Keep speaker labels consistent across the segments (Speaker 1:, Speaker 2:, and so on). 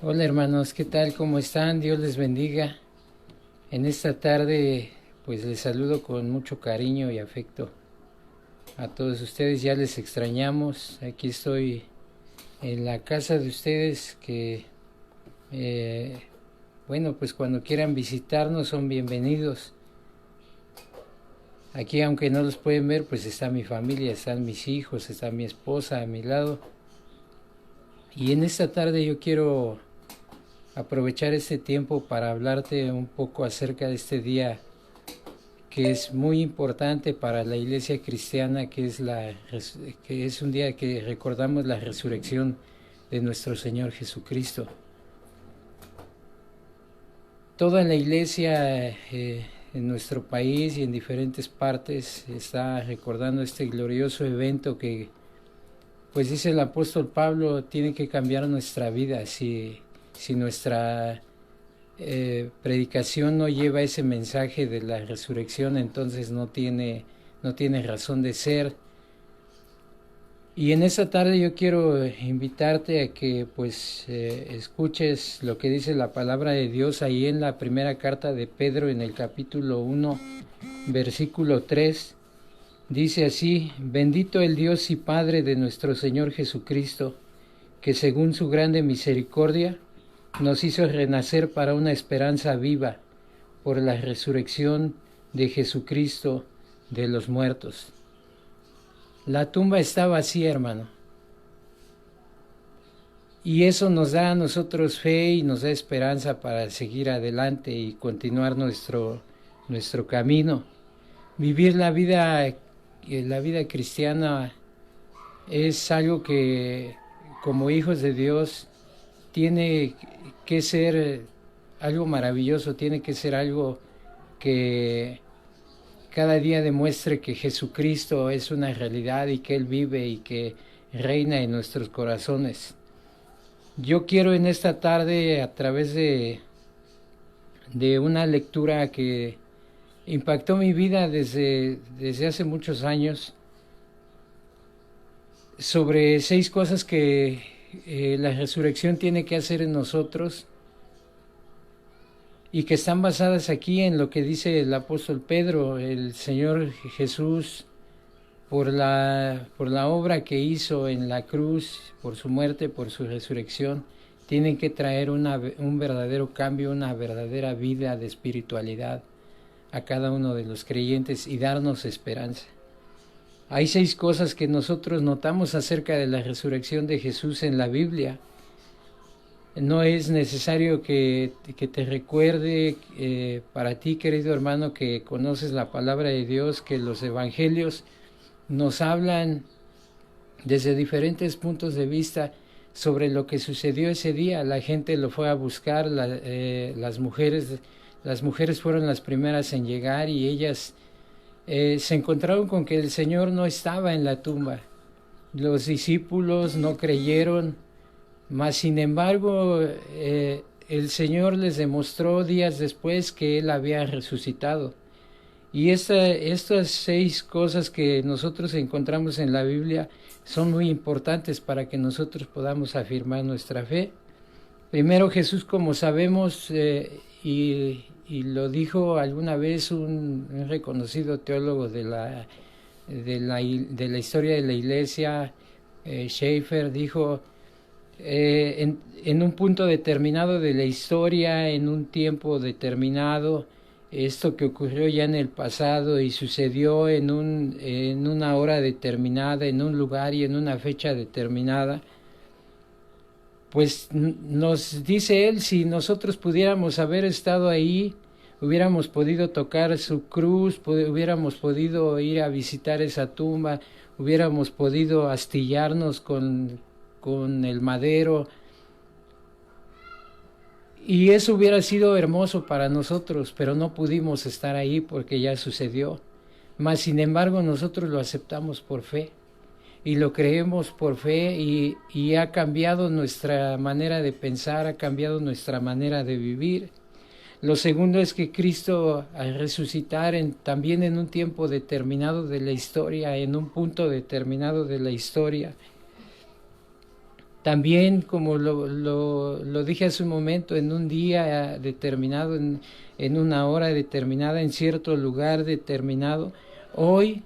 Speaker 1: Hola hermanos, ¿qué tal? ¿Cómo están? Dios les bendiga. En esta tarde pues les saludo con mucho cariño y afecto a todos ustedes. Ya les extrañamos. Aquí estoy en la casa de ustedes que, eh, bueno, pues cuando quieran visitarnos son bienvenidos. Aquí aunque no los pueden ver, pues está mi familia, están mis hijos, está mi esposa a mi lado. Y en esta tarde yo quiero aprovechar este tiempo para hablarte un poco acerca de este día que es muy importante para la iglesia cristiana, que es un día que recordamos la resurrección de nuestro Señor Jesucristo. Toda la iglesia en nuestro país y en diferentes partes está recordando este glorioso evento que, pues dice el apóstol Pablo, tiene que cambiar nuestra vida. Si nuestra predicación no lleva ese mensaje de la resurrección, entonces no tiene razón de ser. Y en esta tarde yo quiero invitarte a que pues escuches lo que dice la palabra de Dios ahí en la primera carta de Pedro, en el capítulo 1, versículo 3. Dice así: bendito el Dios y Padre de nuestro Señor Jesucristo, que según su grande misericordia nos hizo renacer para una esperanza viva por la resurrección de Jesucristo de los muertos. La tumba está vacía, hermano, y eso nos da a nosotros fe y nos da esperanza para seguir adelante y continuar nuestro camino. Vivir la vida cristiana es algo que, como hijos de Dios, tiene que ser algo maravilloso, tiene que ser algo que cada día demuestre que Jesucristo es una realidad y que Él vive y que reina en nuestros corazones. Yo quiero en esta tarde, a través de una lectura que impactó mi vida desde hace muchos años, sobre 6 cosas que la resurrección tiene que hacer en nosotros y que están basadas aquí en lo que dice el apóstol Pedro. El Señor Jesús, por la obra que hizo en la cruz, por su muerte, por su resurrección, tienen que traer un verdadero cambio, una verdadera vida de espiritualidad a cada uno de los creyentes y darnos esperanza. Hay 6 cosas que nosotros notamos acerca de la resurrección de Jesús en la Biblia. No es necesario que te recuerde, para ti, querido hermano, que conoces la palabra de Dios, que los evangelios nos hablan desde diferentes puntos de vista sobre lo que sucedió ese día. La gente lo fue a buscar, las mujeres fueron las primeras en llegar y ellas se encontraron con que el Señor no estaba en la tumba. Los discípulos no creyeron, mas sin embargo el Señor les demostró días después que Él había resucitado. Y estas 6 cosas que nosotros encontramos en la Biblia son muy importantes para que nosotros podamos afirmar nuestra fe. Primero, Jesús, como sabemos, y lo dijo alguna vez un reconocido teólogo de la historia de la Iglesia, Schaeffer, dijo, en un punto determinado de la historia, en un tiempo determinado, esto que ocurrió ya en el pasado y sucedió en una hora determinada, en un lugar y en una fecha determinada, pues nos dice él, si nosotros pudiéramos haber estado ahí, hubiéramos podido tocar su cruz, hubiéramos podido ir a visitar esa tumba, hubiéramos podido astillarnos con el madero, y eso hubiera sido hermoso para nosotros, pero no pudimos estar ahí porque ya sucedió. Mas sin embargo nosotros lo aceptamos por fe y lo creemos por fe, y ha cambiado nuestra manera de pensar, ha cambiado nuestra manera de vivir. Lo segundo es que Cristo, al resucitar también en un tiempo determinado de la historia, en un punto determinado de la historia, También, como lo dije hace un momento, en un día determinado, en una hora determinada, en cierto lugar determinado, hoy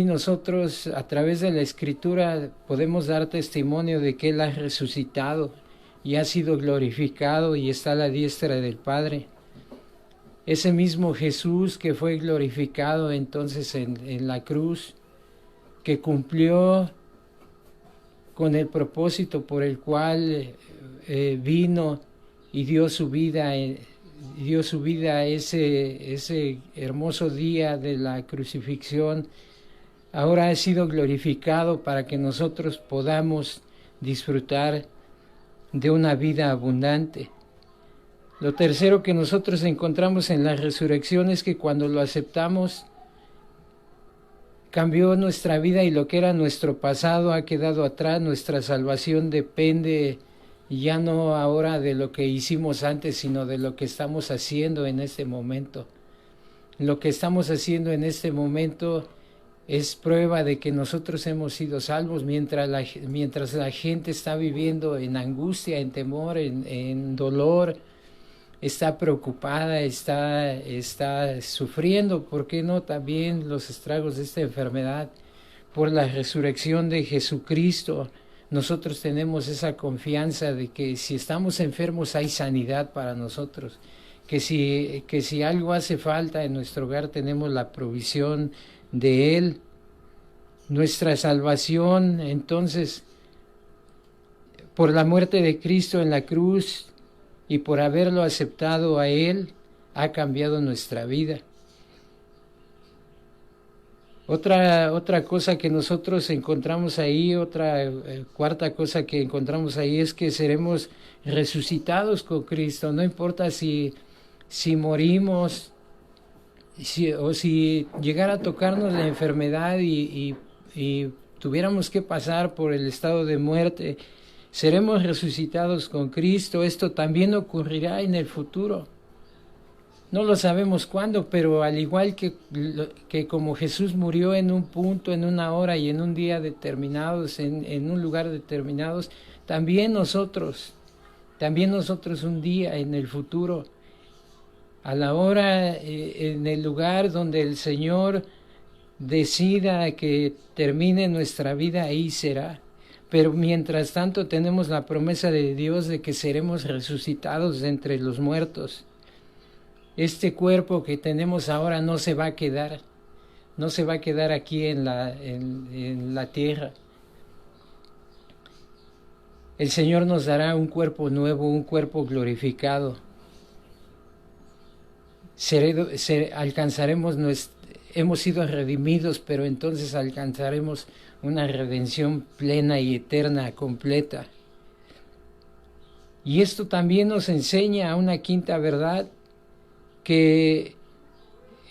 Speaker 1: nosotros a través de la Escritura podemos dar testimonio de que Él ha resucitado y ha sido glorificado y está a la diestra del Padre. Ese mismo Jesús que fue glorificado entonces en la cruz, que cumplió con el propósito por el cual vino y dio su vida ese hermoso día de la crucifixión, ahora ha sido glorificado para que nosotros podamos disfrutar de una vida abundante. Lo tercero que nosotros encontramos en la resurrección es que cuando lo aceptamos, cambió nuestra vida y lo que era nuestro pasado ha quedado atrás. Nuestra salvación depende ya no ahora de lo que hicimos antes, sino de lo que estamos haciendo en este momento. Lo que estamos haciendo en este momento es prueba de que nosotros hemos sido salvos mientras la gente está viviendo en angustia, en temor, en dolor, está preocupada, está sufriendo, ¿por qué no también los estragos de esta enfermedad? Por la resurrección de Jesucristo, nosotros tenemos esa confianza de que si estamos enfermos hay sanidad para nosotros, que si algo hace falta en nuestro hogar tenemos la provisión de Él. Nuestra salvación, entonces, por la muerte de Cristo en la cruz, y por haberlo aceptado a Él, ha cambiado nuestra vida. Otra cosa que nosotros encontramos ahí, cuarta cosa que encontramos ahí es que seremos resucitados con Cristo. No importa si morimos, o si llegara a tocarnos la enfermedad y tuviéramos que pasar por el estado de muerte, seremos resucitados con Cristo. Esto también ocurrirá en el futuro. No lo sabemos cuándo, pero al igual que como Jesús murió en un punto, en una hora y en un día determinados, en un lugar determinados, también nosotros un día en el futuro, a la hora, en el lugar donde el Señor decida que termine nuestra vida, ahí será. Pero mientras tanto tenemos la promesa de Dios de que seremos resucitados de entre los muertos. Este cuerpo que tenemos ahora no se va a quedar aquí en la tierra. El Señor nos dará un cuerpo nuevo, un cuerpo glorificado. Hemos sido redimidos, pero entonces alcanzaremos una redención plena y eterna, completa. Y esto también nos enseña una quinta verdad, que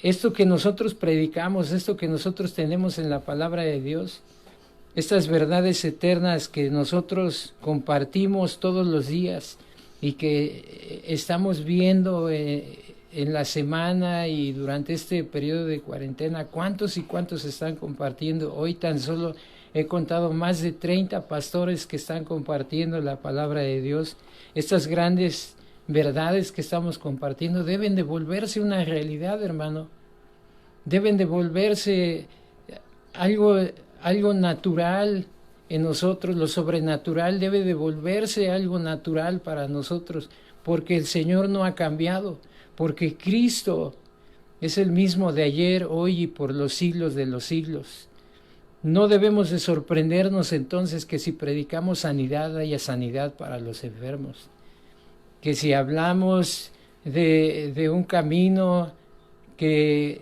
Speaker 1: esto que nosotros predicamos, esto que nosotros tenemos en la palabra de Dios, estas verdades eternas que nosotros compartimos todos los días y que estamos viendo en la semana y durante este periodo de cuarentena, ¿cuántos y cuántos están compartiendo? Hoy tan solo he contado más de 30 pastores que están compartiendo la palabra de Dios. Estas grandes verdades que estamos compartiendo deben de volverse una realidad, hermano. Deben de volverse algo natural en nosotros. Lo sobrenatural debe de volverse algo natural para nosotros, porque el Señor no ha cambiado. Porque Cristo es el mismo de ayer, hoy y por los siglos de los siglos. No debemos de sorprendernos entonces que si predicamos sanidad, haya sanidad para los enfermos. Que si hablamos de un camino que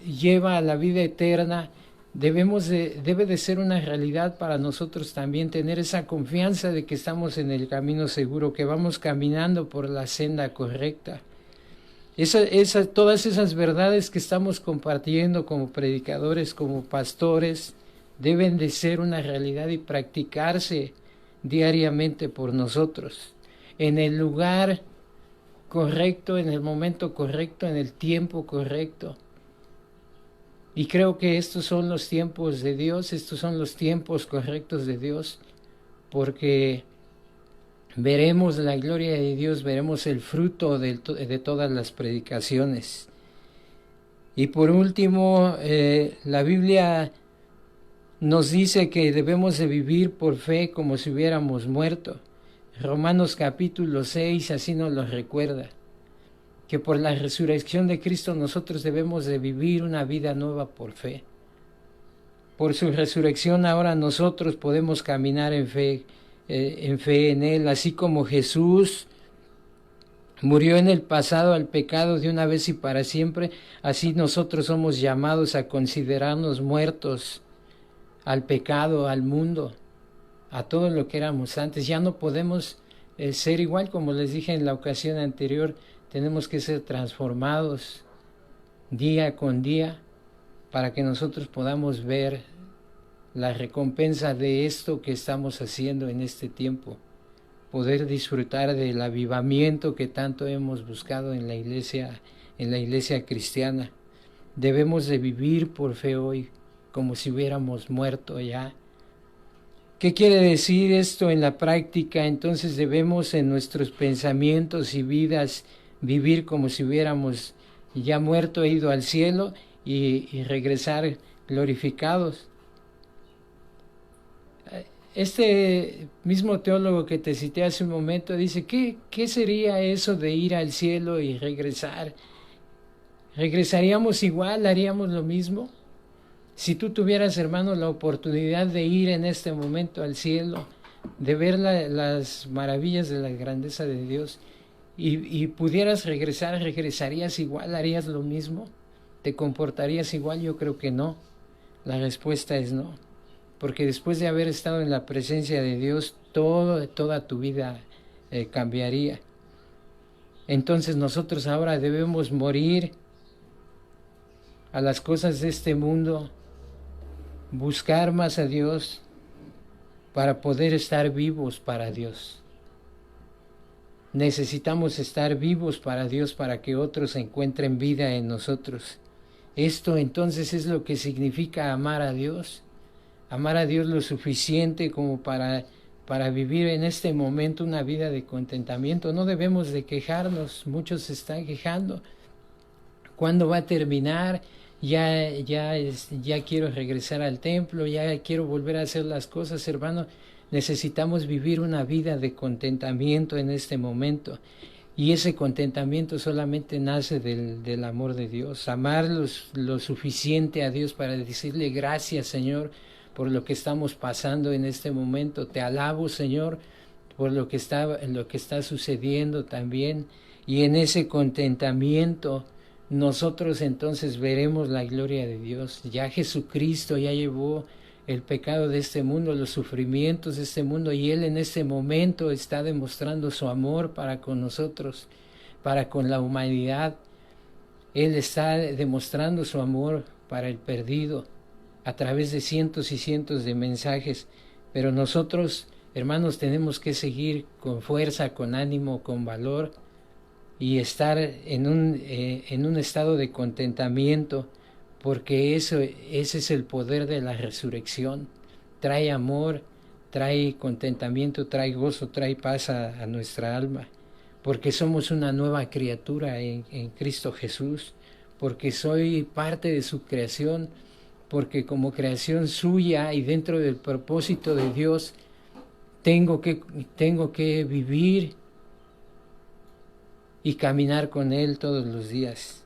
Speaker 1: lleva a la vida eterna, debe de ser una realidad para nosotros también, tener esa confianza de que estamos en el camino seguro, que vamos caminando por la senda correcta. Todas esas verdades que estamos compartiendo como predicadores, como pastores, deben de ser una realidad y practicarse diariamente por nosotros, en el lugar correcto, en el momento correcto, en el tiempo correcto. Y creo que estos son los tiempos de Dios, estos son los tiempos correctos de Dios porque veremos la gloria de Dios, veremos el fruto de todas las predicaciones. Y por último, la Biblia nos dice que debemos de vivir por fe como si hubiéramos muerto. Romanos capítulo 6 así nos lo recuerda, que por la resurrección de Cristo nosotros debemos de vivir una vida nueva por fe. Por su resurrección ahora nosotros podemos caminar en fe en Él, así como Jesús murió en el pasado al pecado de una vez y para siempre, así nosotros somos llamados a considerarnos muertos al pecado, al mundo, a todo lo que éramos antes. Ya no podemos ser igual, como les dije en la ocasión anterior, tenemos que ser transformados día con día para que nosotros podamos ver la recompensa de esto que estamos haciendo en este tiempo, poder disfrutar del avivamiento que tanto hemos buscado en la iglesia cristiana. Debemos de vivir por fe hoy, como si hubiéramos muerto ya. ¿Qué quiere decir esto en la práctica? Entonces debemos en nuestros pensamientos y vidas vivir como si hubiéramos ya muerto, ido al cielo y regresar glorificados. Este mismo teólogo que te cité hace un momento dice, ¿qué sería eso de ir al cielo y regresar? ¿Regresaríamos igual? ¿Haríamos lo mismo? Si tú tuvieras, hermano, la oportunidad de ir en este momento al cielo, de ver las maravillas de la grandeza de Dios y pudieras regresar, ¿regresarías igual? ¿Harías lo mismo? ¿Te comportarías igual? Yo creo que no. La respuesta es no. Porque después de haber estado en la presencia de Dios, toda tu vida cambiaría. Entonces nosotros ahora debemos morir a las cosas de este mundo, buscar más a Dios para poder estar vivos para Dios. Necesitamos estar vivos para Dios para que otros encuentren vida en nosotros. Esto entonces es lo que significa amar a Dios. Amar a Dios lo suficiente como para vivir en este momento una vida de contentamiento. No debemos de quejarnos, muchos se están quejando. ¿Cuándo va a terminar? Ya quiero regresar al templo, ya quiero volver a hacer las cosas, hermano. Necesitamos vivir una vida de contentamiento en este momento. Y ese contentamiento solamente nace del amor de Dios. Amar lo suficiente a Dios para decirle gracias, Señor, por lo que estamos pasando en este momento. Te alabo, Señor, por lo que está sucediendo también. Y en ese contentamiento nosotros entonces veremos la gloria de Dios. Ya Jesucristo ya llevó el pecado de este mundo, los sufrimientos de este mundo, y Él en este momento está demostrando su amor para con nosotros, para con la humanidad. Él está demostrando su amor para el perdido a través de cientos y cientos de mensajes, pero nosotros, hermanos, tenemos que seguir con fuerza, con ánimo, con valor y estar en un estado de contentamiento, porque ese es el poder de la resurrección. Trae amor, trae contentamiento, trae gozo, trae paz a nuestra alma, porque somos una nueva criatura en Cristo Jesús, porque soy parte de su creación, porque como creación suya y dentro del propósito de Dios tengo que vivir y caminar con Él todos los días.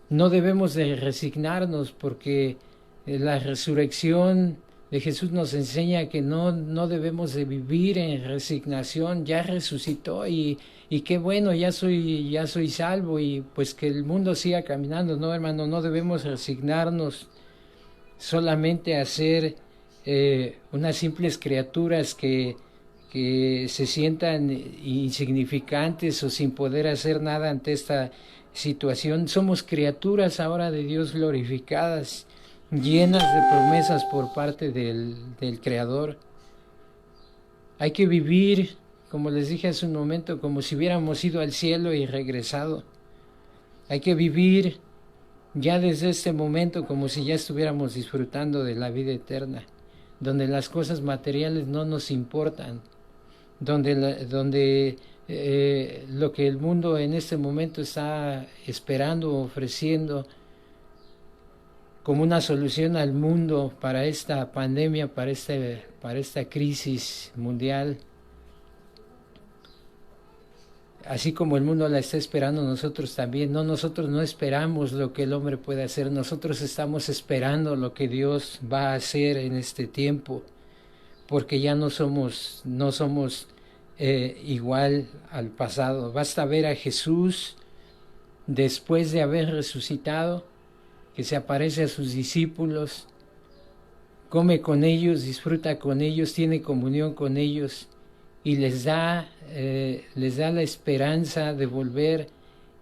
Speaker 1: No debemos de resignarnos, porque la resurrección de Jesús nos enseña que no debemos de vivir en resignación. Ya resucitó y qué bueno, ya soy salvo y pues que el mundo siga caminando. No, hermano, no debemos resignarnos solamente a ser unas simples criaturas que se sientan insignificantes o sin poder hacer nada ante esta situación. Somos criaturas ahora de Dios glorificadas, llenas de promesas por parte del Creador. Hay que vivir, como les dije hace un momento, como si hubiéramos ido al cielo y regresado. Hay que vivir ya desde este momento como si ya estuviéramos disfrutando de la vida eterna. donde las cosas materiales no nos importan, donde lo que el mundo en este momento está esperando, ofreciendo como una solución al mundo para esta pandemia, para esta crisis mundial, así como el mundo la está esperando, nosotros también. Nosotros no esperamos lo que el hombre puede hacer, nosotros estamos esperando lo que Dios va a hacer en este tiempo, porque ya no somos igual al pasado. Basta ver a Jesús después de haber resucitado, que se aparece a sus discípulos, come con ellos, disfruta con ellos, tiene comunión con ellos y les da la esperanza de volver,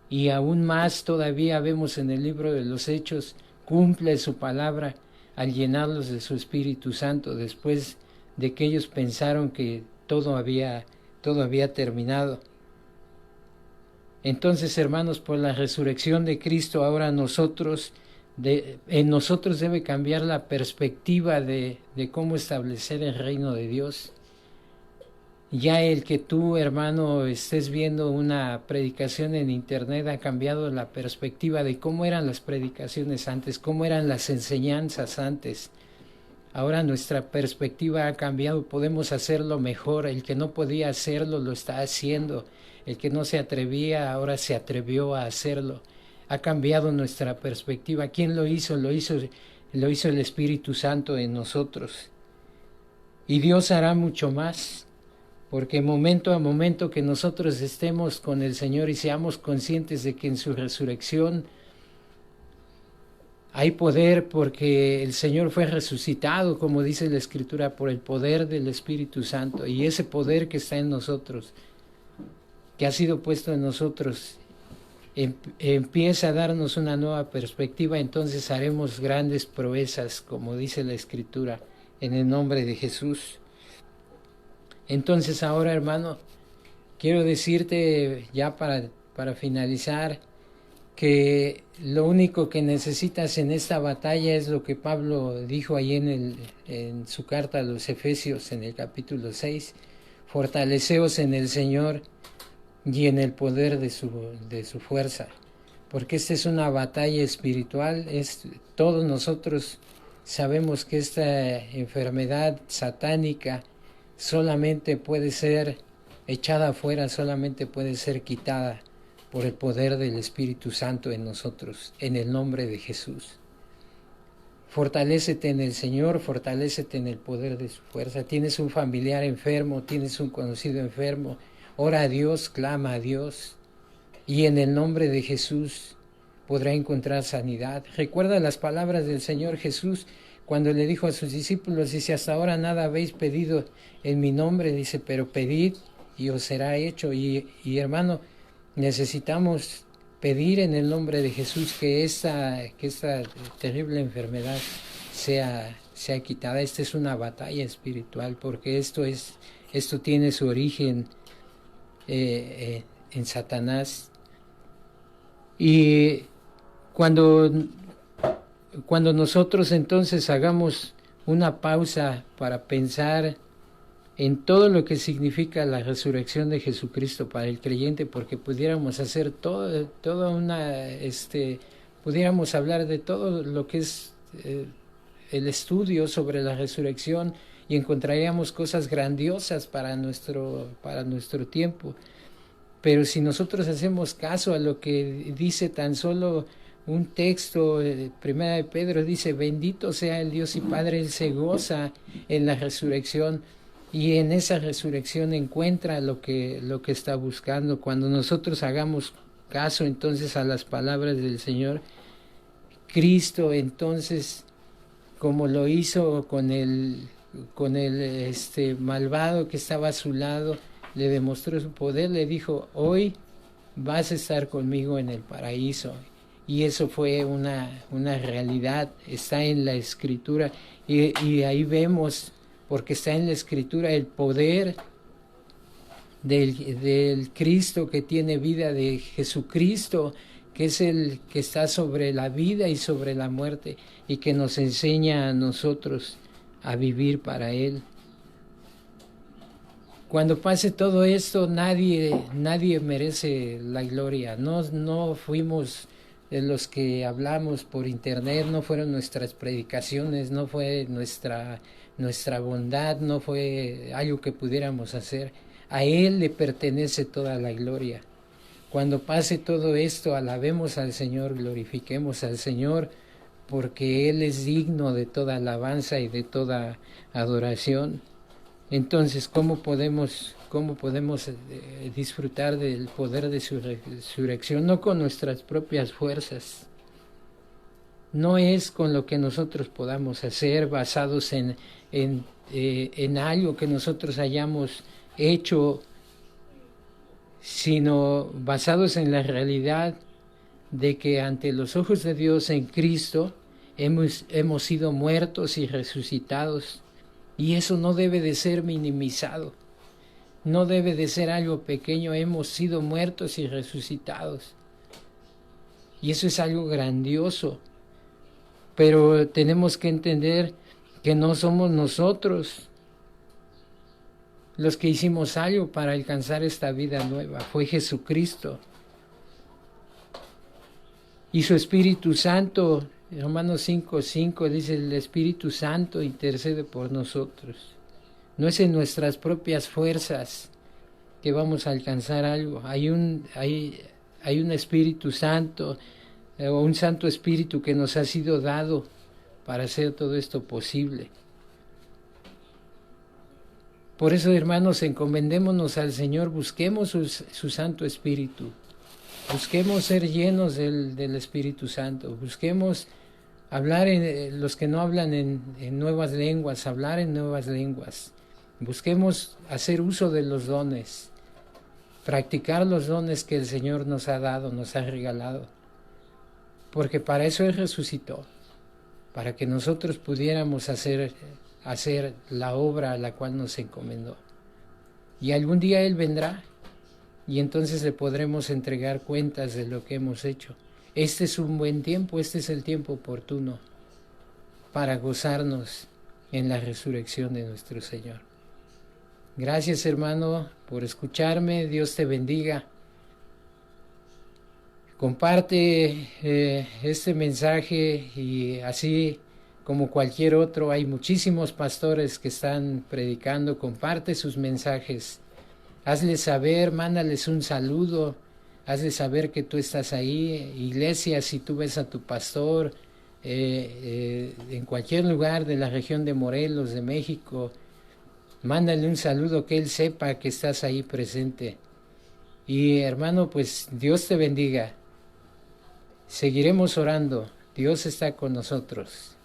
Speaker 1: y aún más todavía vemos en el libro de los Hechos, cumple su palabra al llenarlos de su Espíritu Santo después de que ellos pensaron que todo había terminado. Entonces, hermanos, por la resurrección de Cristo, ahora en nosotros debe cambiar la perspectiva de cómo establecer el reino de Dios. Ya el que tú, hermano, estés viendo una predicación en internet ha cambiado la perspectiva de cómo eran las predicaciones antes, cómo eran las enseñanzas antes. Ahora nuestra perspectiva ha cambiado, podemos hacerlo mejor. El que no podía hacerlo lo está haciendo. El que no se atrevía ahora se atrevió a hacerlo. Ha cambiado nuestra perspectiva. ¿Quién lo hizo? Lo hizo el Espíritu Santo en nosotros. Y Dios hará mucho más, porque momento a momento que nosotros estemos con el Señor y seamos conscientes de que en su resurrección hay poder, porque el Señor fue resucitado, como dice la Escritura, por el poder del Espíritu Santo. Y ese poder que está en nosotros, que ha sido puesto en nosotros, empieza a darnos una nueva perspectiva. Entonces haremos grandes proezas, como dice la Escritura, en el nombre de Jesús. Entonces ahora, hermano, quiero decirte ya para finalizar, que lo único que necesitas en esta batalla es lo que Pablo dijo ahí en su carta a los Efesios en el capítulo 6, fortaleceos en el Señor y en el poder de su fuerza, porque esta es una batalla espiritual. Todos nosotros sabemos que esta enfermedad satánica solamente puede ser echada afuera, solamente puede ser quitada por el poder del Espíritu Santo en nosotros, en el nombre de Jesús. Fortalécete en el Señor, fortalécete en el poder de su fuerza. Tienes un familiar enfermo, tienes un conocido enfermo, ora a Dios, clama a Dios, y en el nombre de Jesús podrá encontrar sanidad. Recuerda las palabras del Señor Jesús cuando le dijo a sus discípulos, dice, hasta ahora nada habéis pedido en mi nombre, dice, pero pedid y os será hecho. Y hermano, necesitamos pedir en el nombre de Jesús que esta terrible enfermedad sea quitada. Esta es una batalla espiritual, porque esto tiene su origen en Satanás. Y cuando nosotros entonces hagamos una pausa para pensar en todo lo que significa la resurrección de Jesucristo para el creyente, porque pudiéramos hacer pudiéramos hablar de todo lo que es el estudio sobre la resurrección, y encontraríamos cosas grandiosas para nuestro tiempo. Pero si nosotros hacemos caso a lo que dice tan solo un texto, Primera de Pedro dice, bendito sea el Dios y Padre, Él se goza en la resurrección, y en esa resurrección encuentra lo que está buscando. Cuando nosotros hagamos caso entonces a las palabras del Señor, Cristo entonces, como lo hizo con el malvado que estaba a su lado, le demostró su poder, le dijo, hoy vas a estar conmigo en el paraíso. Y eso fue una realidad, está en la Escritura, y ahí vemos, porque está en la Escritura, el poder del Cristo que tiene vida, de Jesucristo, que es el que está sobre la vida y sobre la muerte, y que nos enseña a nosotros a vivir para Él. Cuando pase todo esto, nadie merece la gloria. No fuimos de los que hablamos por internet, no fueron nuestras predicaciones, no fue nuestra bondad, no fue algo que pudiéramos hacer. A Él le pertenece toda la gloria. Cuando pase todo esto, alabemos al Señor, glorifiquemos al Señor, porque Él es digno de toda alabanza y de toda adoración. Entonces, ¿cómo podemos disfrutar del poder de su resurrección? No con nuestras propias fuerzas. No es con lo que nosotros podamos hacer, basados en algo que nosotros hayamos hecho, sino basados en la realidad de que ante los ojos de Dios en Cristo hemos sido muertos y resucitados. Y eso no debe de ser minimizado, no debe de ser algo pequeño. Hemos sido muertos y resucitados. Y eso es algo grandioso. Pero tenemos que entender que no somos nosotros los que hicimos algo para alcanzar esta vida nueva. Fue Jesucristo. Y su Espíritu Santo, Romanos 5:5 dice, el Espíritu Santo intercede por nosotros. No es en nuestras propias fuerzas que vamos a alcanzar algo. Hay un Espíritu Santo, o un Santo Espíritu que nos ha sido dado para hacer todo esto posible. Por eso, hermanos, encomendémonos al Señor, busquemos su Santo Espíritu. Busquemos ser llenos del Espíritu Santo. Busquemos hablar los que no hablan en nuevas lenguas, hablar en nuevas lenguas. Busquemos hacer uso de los dones, practicar los dones que el Señor nos ha dado, nos ha regalado. Porque para eso Él resucitó, para que nosotros pudiéramos hacer la obra a la cual nos encomendó. Y algún día Él vendrá. Y entonces le podremos entregar cuentas de lo que hemos hecho. Este es un buen tiempo, este es el tiempo oportuno para gozarnos en la resurrección de nuestro Señor. Gracias, hermano, por escucharme. Dios te bendiga. Comparte este mensaje, y así como cualquier otro, hay muchísimos pastores que están predicando. Comparte sus mensajes. Hazles saber, mándales un saludo, hazles saber que tú estás ahí. Iglesia, si tú ves a tu pastor en cualquier lugar de la región de Morelos, de México, mándale un saludo, que él sepa que estás ahí presente. Y hermano, pues Dios te bendiga. Seguiremos orando. Dios está con nosotros.